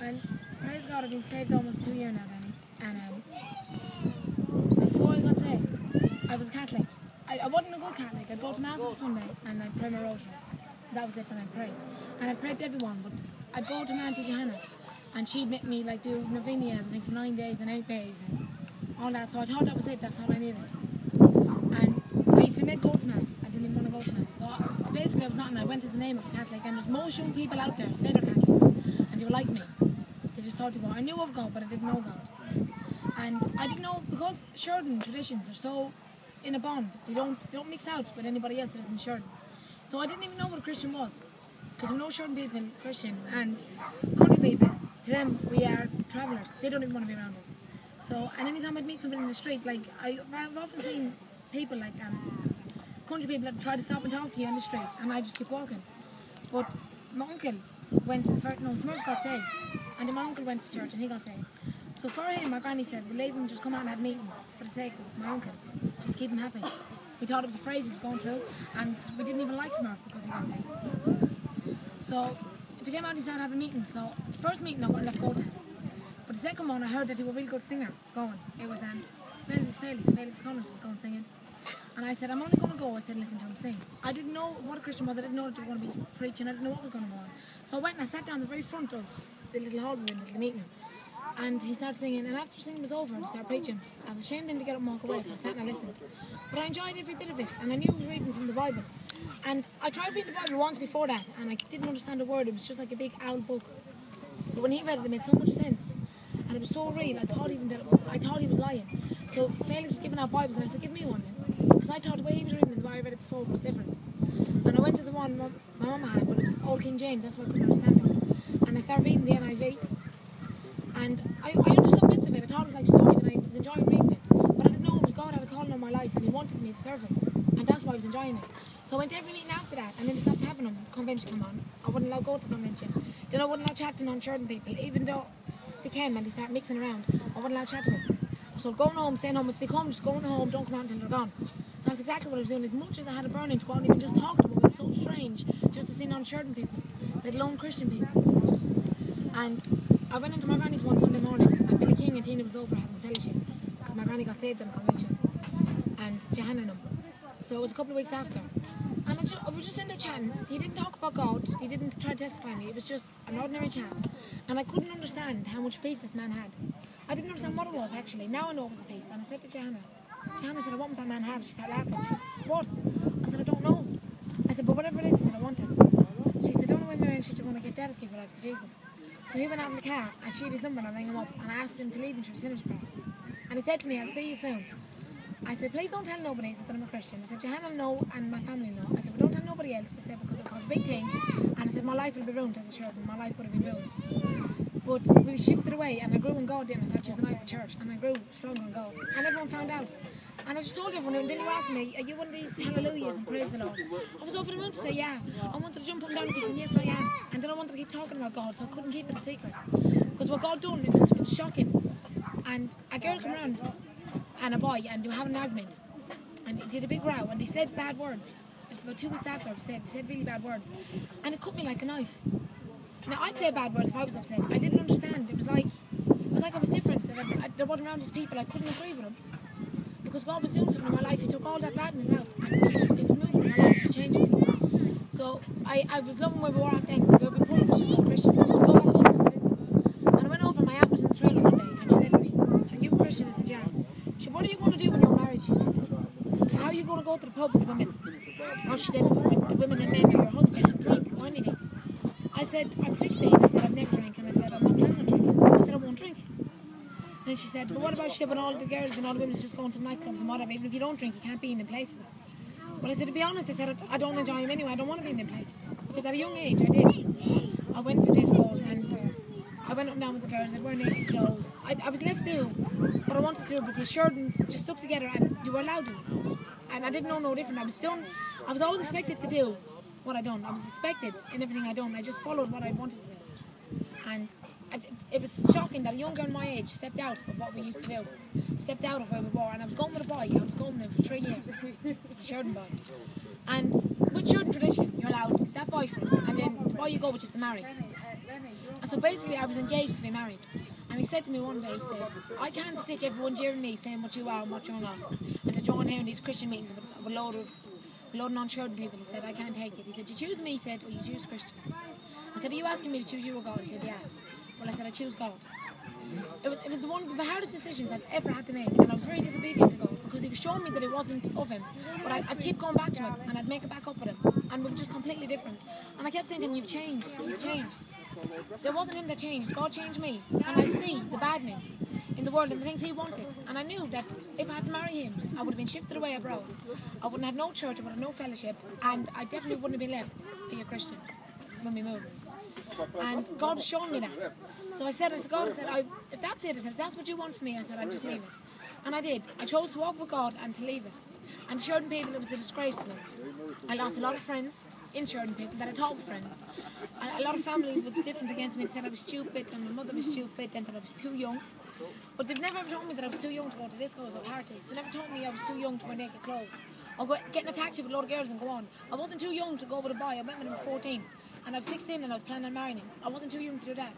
Well, praise God, I've been saved almost 2 years now, Danny. And before I got saved, I was Catholic. I wasn't a good Catholic. I'd go to Mass every Sunday and I'd pray my rosary. That was it, and I'd pray. And I'd pray to everyone, but I'd go to my Auntie Johanna and she'd make me like do Novena the next 9 days and 8 days and all that. So I thought that was it, that's all I needed. And I used to be made go to Mass. I didn't even want to go to Mass. So basically I was not, and I went as the name of a Catholic. And there's most young people out there say they're Catholics and they were like me. They just thought they were. I knew of God, but I didn't know God. And I didn't know, because Sheridan traditions are so in a bond. They don't mix out with anybody else that isn't Sheridan. So I didn't even know what a Christian was. Because we know Sheridan people, Christians, and country people, to them we are travellers. They don't even want to be around us. So, and anytime I'd meet somebody in the street, like I've often seen people like country people that try to stop and talk to you on the street, and I just keep walking. But my uncle went to the first, no, Smurf got saved, and then my uncle went to church and he got saved. So for him, my granny said, we'll leave him just come out and have meetings for the sake of my uncle, just keep him happy. We thought it was a phrase he was going through, and we didn't even like Smurf because he got saved. So they came out and he started having meetings. So the first meeting I went left go to. But the second one I heard that he was a really good singer going. It was Felix Connors was going singing. And I said, I'm only going to go, I said, listen to him sing. I didn't know what a Christian was, I didn't know that they were going to be preaching, I didn't know what was going to go on. So I went and I sat down the very front of the little hall room, the meeting. And he started singing, and after singing was over, he started preaching. I was ashamed then to get up and walk away, so I sat and I listened. But I enjoyed every bit of it, and I knew he was reading from the Bible. And I tried reading the Bible once before that, and I didn't understand a word. It was just like a big owl book. But when he read it, it made so much sense. And it was so real, I thought he was lying. So Felix was giving out Bibles, and I said, give me one then. Because I thought the way he was reading it, the way I read it before, was different. And I went to the one my mama had, but it was Old King James, that's why I couldn't understand it. And I started reading the NIV. And I understood bits of it. I thought it was like stories, and I was enjoying reading it. But I didn't know it was God had a calling on my life, and he wanted me to serve him. And that's why I was enjoying it. So I went to every meeting after that, and then they stopped having them. Convention come on. I wouldn't allow go to the convention. Then I wouldn't allow chatting on Sheridan people, even though they came and they started mixing around. I wouldn't allow chatting them. So going home, staying home. If they come, just going home, don't come out until they're gone. So that's exactly what I was doing. As much as I had a burning to go out and even just talk to them, it was so strange just to see non-Sheridan people, let alone Christian people. And I went into my granny's one Sunday morning, and Billy King and Tina was over having fellowship because my granny got saved in the convention, and Johanna and him. So it was a couple of weeks after. And I was just in there chatting. He didn't talk about God, he didn't try to testify me, it was just an ordinary chat. And I couldn't understand how much peace this man had. I didn't understand what it was actually. Now I know it was a peace. And I said to Johanna said, what would that man have? She started laughing. She said, what? I said, I don't know. I said, but whatever it is, I said, I want it. She said, don't know when Maryanne said you're going to get Dad's gift for life to Jesus. So he went out in the car and she had his number, and I rang him up and I asked him to leave him to the sinner's prayer. And he said to me, I'll see you soon. I said, please don't tell nobody. I said, that I'm a Christian. I said, Johanna will know and my family will know. I said, but don't tell nobody else. I said, because it caused a big thing. And I said, my life will be ruined as a Sheridan. My life would have been ruined. But we shifted away, and I grew in God then. I thought she was an eye for church, and I grew stronger in God. And everyone found out. And I just told everyone, and then you asked me, are you one of these hallelujahs and praise the Lord? I was over the moon to say yeah. I wanted to jump up and down and keep saying yes I am. And then I wanted to keep talking about God, so I couldn't keep it a secret. Because what God done, it was shocking. And a girl came around, and a boy, and they were having an argument. And they did a big row, and they said bad words. It's about 2 weeks after I was saved, they said really bad words. And it cut me like a knife. Now, I'd say bad words if I was upset. I didn't understand. It was like I was different. And there wasn't around these people. I couldn't agree with them. Because God was doing something in my life. He took all that badness out. And it was moving in my life. It was changing. So I was loving where we were at then. We were poor, was just all Christians. We would go for visits. And I went over, my aunt was in the trailer one day, and she said to me, are you a Christian? I said, yeah. She said, what are you going to do when you're married? She said, how are you going to go to the pub with the women? Or she said, with the women and men or your husband and drink or anything. I said, I'm 16. I said, I've never drank. And I said, I'm not planning on drinking. I said, I won't drink. And she said, but what about, she said, when all the girls and all the women just going to nightclubs and whatever, even if you don't drink, you can't be in them places. But I said, to be honest, I said, I don't enjoy them anyway. I don't want to be in them places. Because at a young age, I did. I went to discos and I went up and down with the girls. I'd wear naked clothes. I was left to do what I wanted to do because Sheridans just stuck together and you were allowed to. And I didn't know no different. I was always expected to do what I done. I was expected in everything I done. I just followed what I wanted to do. And it was shocking that a young girl my age stepped out of what we used to do. Stepped out of where we were. And I was going with a boy. I was going with him for 3 years. A Sheridan boy. And with Sheridan tradition, you're allowed that boyfriend. And then the boy you go with, you have to marry. And so basically I was engaged to be married. And he said to me one day, he said, I can't stick everyone jeering me saying what you are and what you're not. And to join here in these Christian meetings with a load of non-church people, he said, I can't take it. He said, you choose me, he said, or you choose Christian. I said, are you asking me to choose you or God? He said, yeah. Well, I said, I choose God. It was one of the hardest decisions I've ever had to make, and I was very disobedient to God because he was showing me that it wasn't of him. But I'd keep going back to him, and I'd make it back up with him, and we were just completely different. And I kept saying to him, you've changed, you've changed. It wasn't him that changed, God changed me. And I see the badness in the world and the things he wanted. And I knew that if I had to marry him, I would have been shifted away abroad. I wouldn't have had no church, I would have no fellowship, and I definitely wouldn't have been left be a Christian when we moved. And God was showing me that. So I said, God, if that's it, I said, if that's what you want for me, I said, I'll just leave it. And I did. I chose to walk with God and to leave it. And to certain people, it was a disgrace to them. I lost a lot of friends in certain people that I thought were friends. A lot of family was different against me. They said I was stupid and my mother was stupid and that I was too young. But they've never ever told me that I was too young to go to discos or parties. They never told me I was too young to wear naked clothes. Or get in a taxi with a lot of girls and go on. I wasn't too young to go with a boy. I went when I was 14. And I was 16 and I was planning on marrying him. I wasn't too young to do that.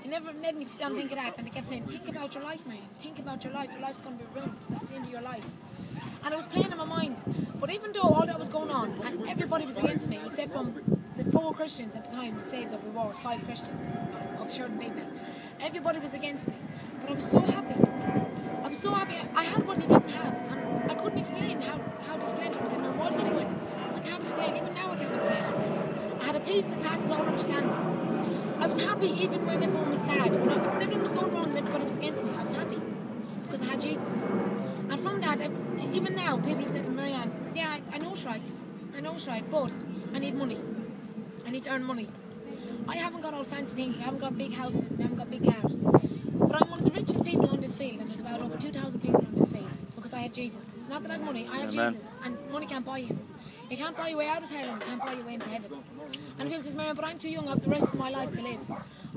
They never made me sit down and think of that. And they kept saying, think about your life, Maryanne. Think about your life. Your life's going to be ruined. That's the end of your life. And it was playing in my mind. But even though all that was going on, and everybody was against me, except from the 4 Christians at the time who saved over war, 5 Christians of certain people. Everybody was against me. But I was so happy. I was so happy. I had what they didn't have. And I couldn't explain how to explain to them. I said, no, why did you do it? I can't explain. Even now I can't explain. I had a peace that passes all understanding. I was happy even when everyone was sad. When everything was going wrong and everybody was against me, I was happy. Because I had Jesus. And from that, even now, people have said to Maryanne, yeah, I know it's right. I know it's right, but I need money. I need to earn money. I haven't got all fancy things. We haven't got big houses. We haven't got big cars. But I'm one of the richest people on this field. And there's about over 2,000 people on this field. Because I have Jesus. Not that I have money, I have Amen. Jesus. And money can't buy you. It can't buy your way out of hell and it can't buy your way into heaven. And people says, Maryanne, but I'm too young, I have the rest of my life to live.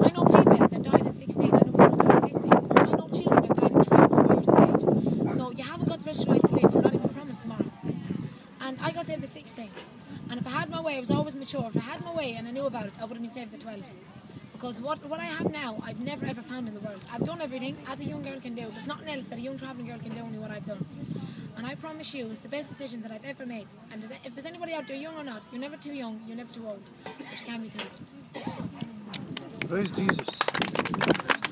I know people that died at 16, I know people that died at 15, I know children that died at 3 and 4 years of age. So you haven't got the rest of your life to live, you're not even promised tomorrow. And I got saved at 16. And if I had my way, I was always mature. If I had my way and I knew about it, I would have been saved at 12. Because what I have now, I've never ever found in the world. I've done everything as a young girl can do. There's nothing else that a young travelling girl can do, only what I've done. And I promise you, it's the best decision that I've ever made. And if there's anybody out there, young or not, you're never too young, you're never too old. But you can't be too old. Praise Jesus.